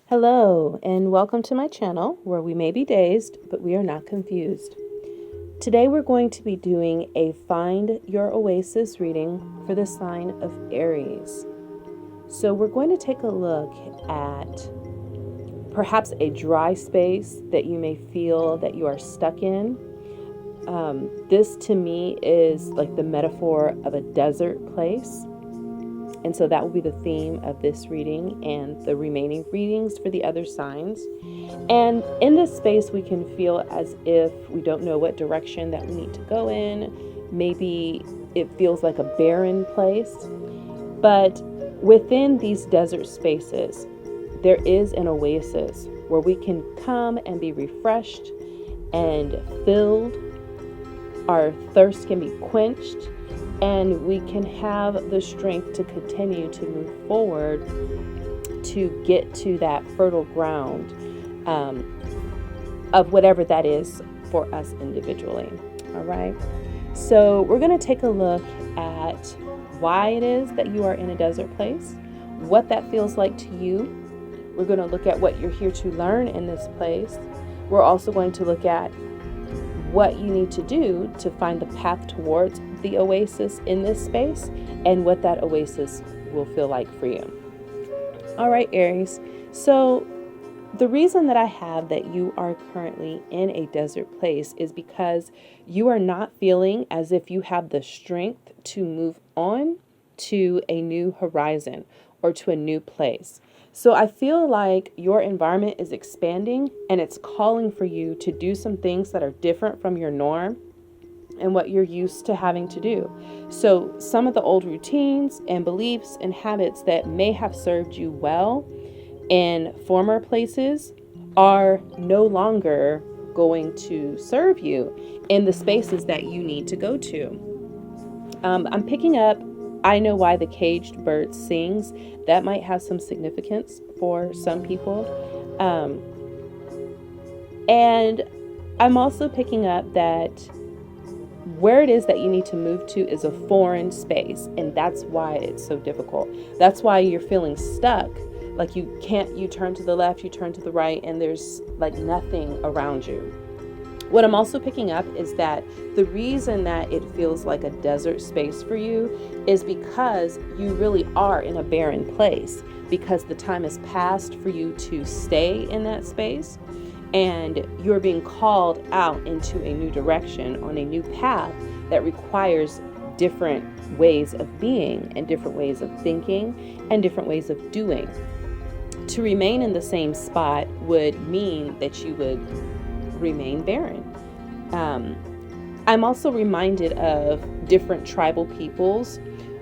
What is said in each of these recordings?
Hello, and welcome to my channel where we may be dazed, but we are not confused. Today we're going to be doing a Find Your Oasis reading for the sign of Aries. So we're going to take a look at perhaps a dry space that you may feel that you are stuck in. This to me is like the metaphor of a desert place. And so that will be the theme of this reading and the remaining readings for the other signs. And in this space, we can feel as if we don't know what direction that we need to go in. Maybe it feels like a barren place. But within these desert spaces, there is an oasis where we can come and be refreshed and filled. Our thirst can be quenched, and we can have the strength to continue to move forward to get to that fertile ground of whatever that is for us individually. All right. So we're going to take a look at why it is that you are in a desert place, what that feels like to you. We're going to look at what you're here to learn in this place. We're also going to look at what you need to do to find the path towards the oasis in this space and what that oasis will feel like for you. All right, Aries. So the reason that I have that you are currently in a desert place is because you are not feeling as if you have the strength to move on to a new horizon or to a new place. So I feel like your environment is expanding and it's calling for you to do some things that are different from your norm and what you're used to having to do. So some of the old routines and beliefs and habits that may have served you well in former places are no longer going to serve you in the spaces that you need to go to. I'm picking up I Know Why the Caged Bird Sings. That might have some significance for some people. And I'm also picking up that where it is that you need to move to is a foreign space. And that's why it's so difficult. That's why you're feeling stuck. Like you turn to the left, you turn to the right, and there's like nothing around you. What I'm also picking up is that the reason that it feels like a desert space for you is because you really are in a barren place, because the time has passed for you to stay in that space and you're being called out into a new direction on a new path that requires different ways of being and different ways of thinking and different ways of doing. To remain in the same spot would mean that you would remain barren. I'm also reminded of different tribal peoples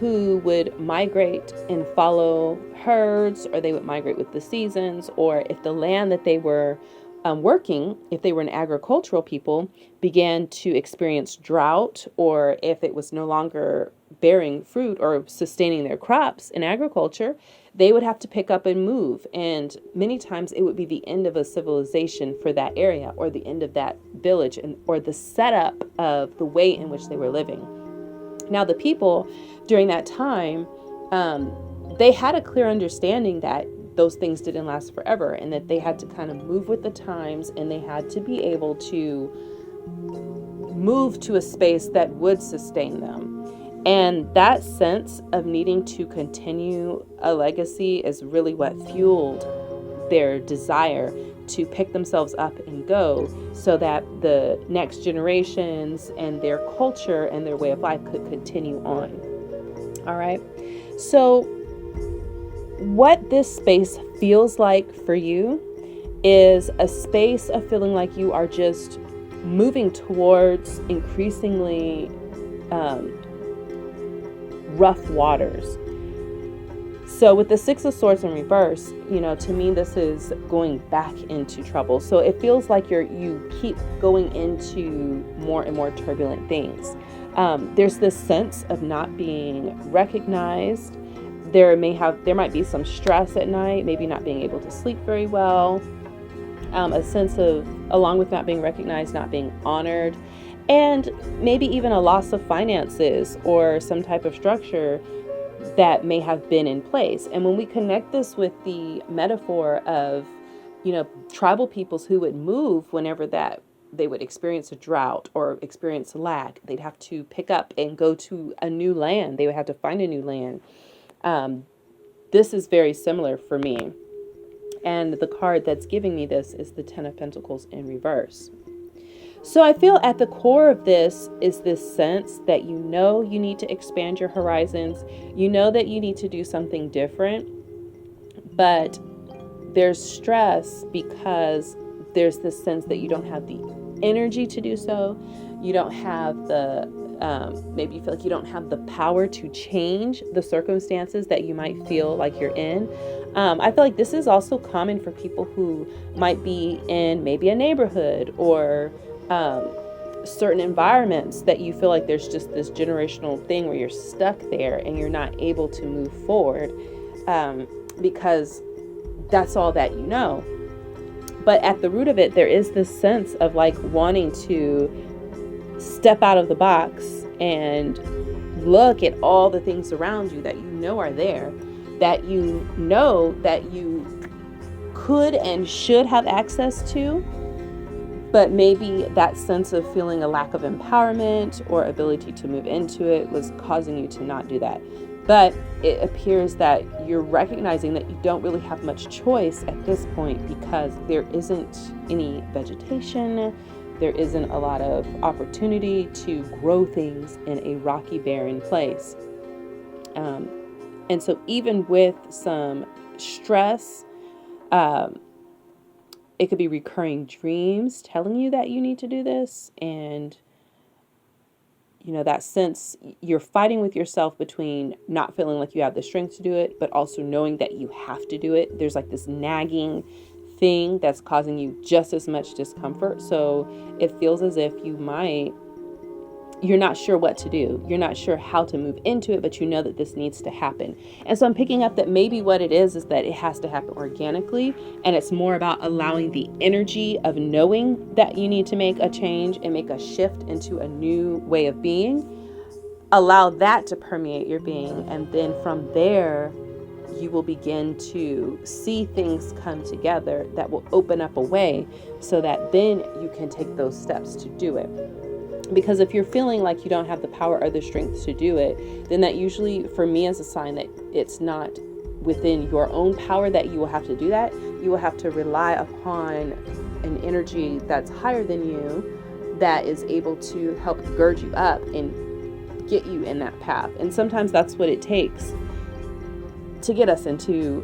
who would migrate and follow herds, or they would migrate with the seasons, or if the land that they were working, if they were an agricultural people, began to experience drought, or if it was no longer bearing fruit or sustaining their crops in agriculture, they would have to pick up and move. And many times it would be the end of a civilization for that area, or the end of that village, or the setup of the way in which they were living. Now, the people during that time, they had a clear understanding that those things didn't last forever and that they had to kind of move with the times, and they had to be able to move to a space that would sustain them. And that sense of needing to continue a legacy is really what fueled their desire to pick themselves up and go, so that the next generations and their culture and their way of life could continue on. All right. So what this space feels like for you is a space of feeling like you are just moving towards increasingly rough waters. So with the Six of Swords in reverse, to me, this is going back into trouble. So it feels like you keep going into more and more turbulent things. There's this sense of not being recognized. There might be some stress at night, maybe not being able to sleep very well, a sense of, along with not being recognized, not being honored, and maybe even a loss of finances or some type of structure that may have been in place. And when we connect this with the metaphor of, tribal peoples who would move whenever that they would experience a drought or experience lack, they'd have to pick up and go to a new land. They would have to find a new land. This is very similar for me. And the card that's giving me this is the Ten of Pentacles in reverse. So I feel at the core of this is this sense that you need to expand your horizons. You know that you need to do something different, but there's stress because there's this sense that you don't have the energy to do so. You don't have the, maybe you feel like you don't have the power to change the circumstances that you might feel like you're in. I feel like this is also common for people who might be in maybe a neighborhood or certain environments that you feel like there's just this generational thing where you're stuck there and you're not able to move forward because that's all that you know. But at the root of it, there is this sense of like wanting to step out of the box and look at all the things around you that you know are there, that you know that you could and should have access to. But maybe that sense of feeling a lack of empowerment or ability to move into it was causing you to not do that. But it appears that you're recognizing that you don't really have much choice at this point because there isn't any vegetation. There isn't a lot of opportunity to grow things in a rocky, barren place. And so even with some stress, it could be recurring dreams telling you that you need to do this. And, that sense you're fighting with yourself between not feeling like you have the strength to do it, but also knowing that you have to do it. There's like this nagging thing that's causing you just as much discomfort. So it feels as if you're not sure what to do. You're not sure how to move into it, but you know that this needs to happen. And so I'm picking up that maybe what it is that it has to happen organically. And it's more about allowing the energy of knowing that you need to make a change and make a shift into a new way of being. Allow that to permeate your being. And then from there, you will begin to see things come together that will open up a way so that then you can take those steps to do it. Because if you're feeling like you don't have the power or the strength to do it, then that usually, for me, is a sign that it's not within your own power that you will have to do that. You will have to rely upon an energy that's higher than you that is able to help gird you up and get you in that path. And sometimes that's what it takes to get us into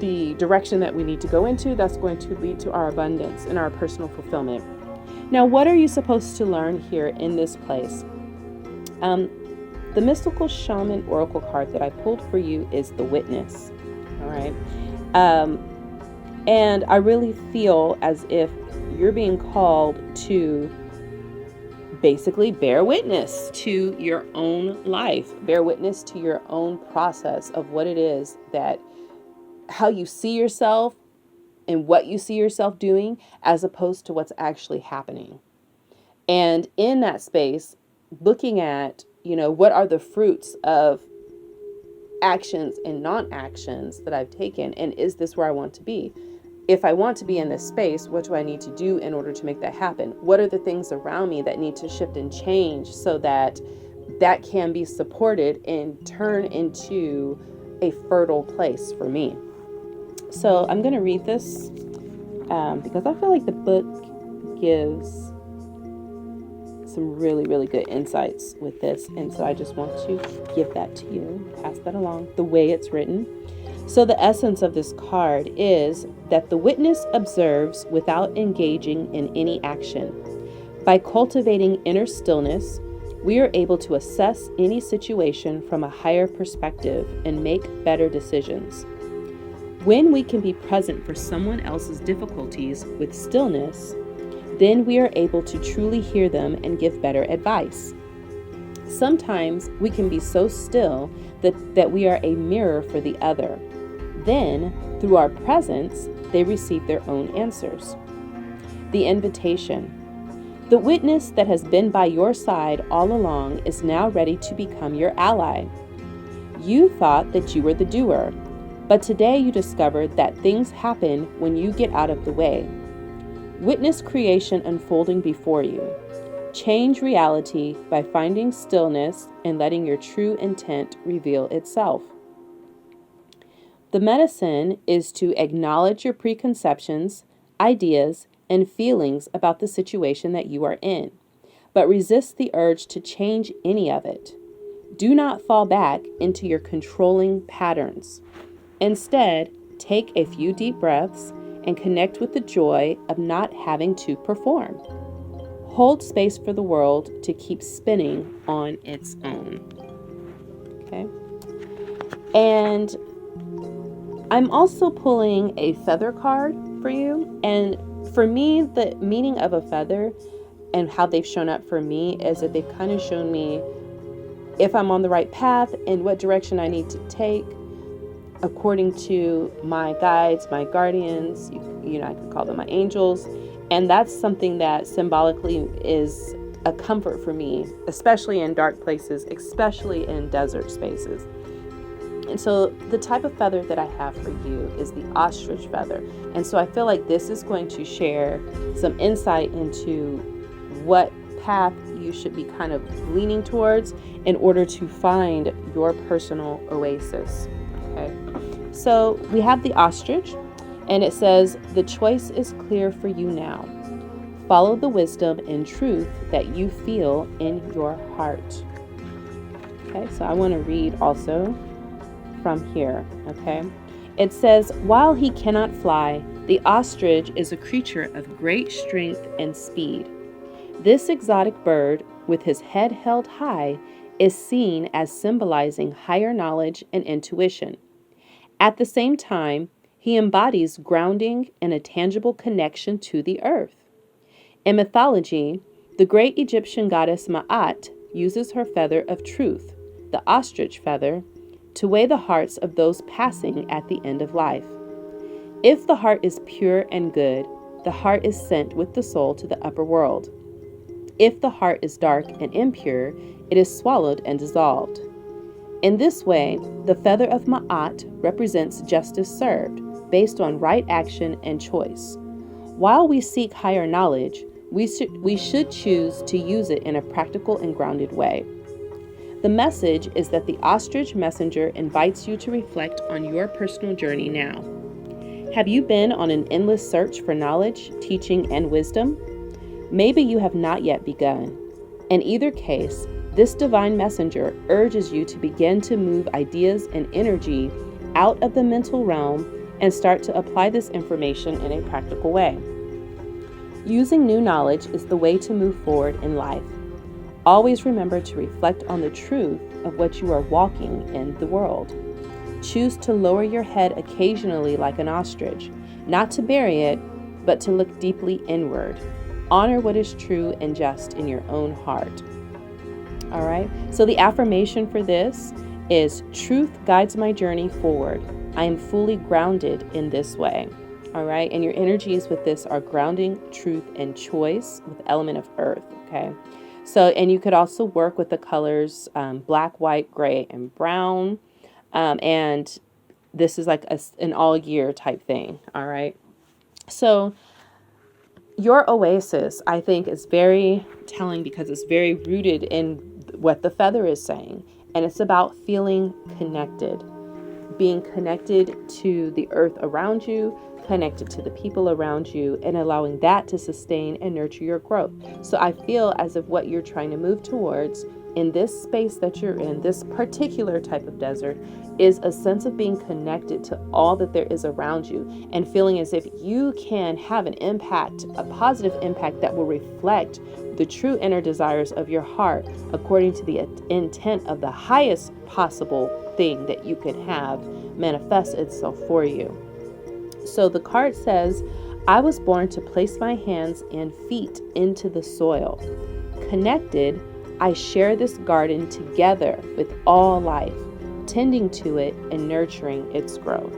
the direction that we need to go into that's going to lead to our abundance and our personal fulfillment. Now, what are you supposed to learn here in this place? The mystical shaman oracle card that I pulled for you is the Witness. All right. And I really feel as if you're being called to basically bear witness to your own life, bear witness to your own process of what it is that, how you see yourself, and what you see yourself doing as opposed to what's actually happening. And in that space, looking at, what are the fruits of actions and non-actions that I've taken? And is this where I want to be? If I want to be in this space, what do I need to do in order to make that happen? What are the things around me that need to shift and change so that that can be supported and turn into a fertile place for me? So I'm going to read this because I feel like the book gives some really, really good insights with this. And so I just want to give that to you, pass that along the way it's written. So the essence of this card is that the witness observes without engaging in any action. By cultivating inner stillness, we are able to assess any situation from a higher perspective and make better decisions. When we can be present for someone else's difficulties with stillness, then we are able to truly hear them and give better advice. Sometimes we can be so still that we are a mirror for the other. Then, through our presence, they receive their own answers. The invitation. The witness that has been by your side all along is now ready to become your ally. You thought that you were the doer, but today you discovered that things happen when you get out of the way. Witness creation unfolding before you. Change reality by finding stillness and letting your true intent reveal itself. The medicine is to acknowledge your preconceptions, ideas, and feelings about the situation that you are in, but resist the urge to change any of it. Do not fall back into your controlling patterns. Instead, take a few deep breaths and connect with the joy of not having to perform. Hold space for the world to keep spinning on its own. Okay? And I'm also pulling a feather card for you. And for me, the meaning of a feather and how they've shown up for me is that they've kind of shown me if I'm on the right path and what direction I need to take according to my guides, my guardians, I could call them my angels. And that's something that symbolically is a comfort for me, especially in dark places, especially in desert spaces. And so the type of feather that I have for you is the ostrich feather. And so I feel like this is going to share some insight into what path you should be kind of leaning towards in order to find your personal oasis. Okay. So we have the ostrich, and it says, the choice is clear for you now. Follow the wisdom and truth that you feel in your heart. Okay, so I want to read also from here, okay? It says, while he cannot fly, the ostrich is a creature of great strength and speed. This exotic bird, with his head held high, is seen as symbolizing higher knowledge and intuition. At the same time, he embodies grounding and a tangible connection to the earth. In mythology, the great Egyptian goddess Ma'at uses her feather of truth, the ostrich feather, to weigh the hearts of those passing at the end of life. If the heart is pure and good, the heart is sent with the soul to the upper world. If the heart is dark and impure, it is swallowed and dissolved. In this way, the feather of Ma'at represents justice served, based on right action and choice. While we seek higher knowledge, we should choose to use it in a practical and grounded way. The message is that the ostrich messenger invites you to reflect on your personal journey now. Have you been on an endless search for knowledge, teaching, and wisdom? Maybe you have not yet begun. In either case, this divine messenger urges you to begin to move ideas and energy out of the mental realm and start to apply this information in a practical way. Using new knowledge is the way to move forward in life. Always remember to reflect on the truth of what you are walking in the world. Choose to lower your head occasionally like an ostrich, not to bury it, but to look deeply inward. Honor what is true and just in your own heart. All right, so the affirmation for this is, truth guides my journey forward. I am fully grounded in this way. All right, and your energies with this are grounding, truth, and choice with the element of earth, okay? So, and you could also work with the colors black, white, gray, and brown. And this is like an all year type thing. All right. So your oasis, I think, is very telling because it's very rooted in what the feather is saying. And it's about feeling connected, being connected to the earth around you, connected to the people around you, and allowing that to sustain and nurture your growth. So I feel as if what you're trying to move towards in this space that you're in, this particular type of desert, is a sense of being connected to all that there is around you and feeling as if you can have an impact, a positive impact that will reflect the true inner desires of your heart according to the intent of the highest possible thing that you could have manifest itself for you. So the card says, I was born to place my hands and feet into the soil. Connected, I share this garden together with all life, tending to it and nurturing its growth.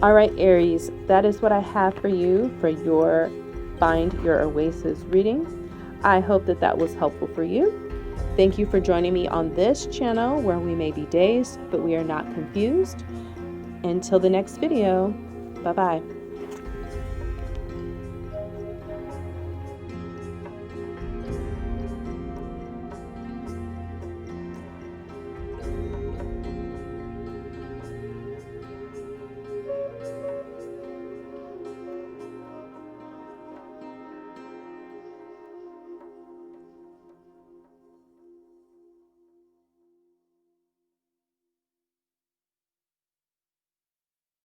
All right, Aries, that is what I have for you for your Find Your Oasis reading. I hope that that was helpful for you. Thank you for joining me on this channel where we may be dazed, but we are not confused. Until the next video, bye-bye.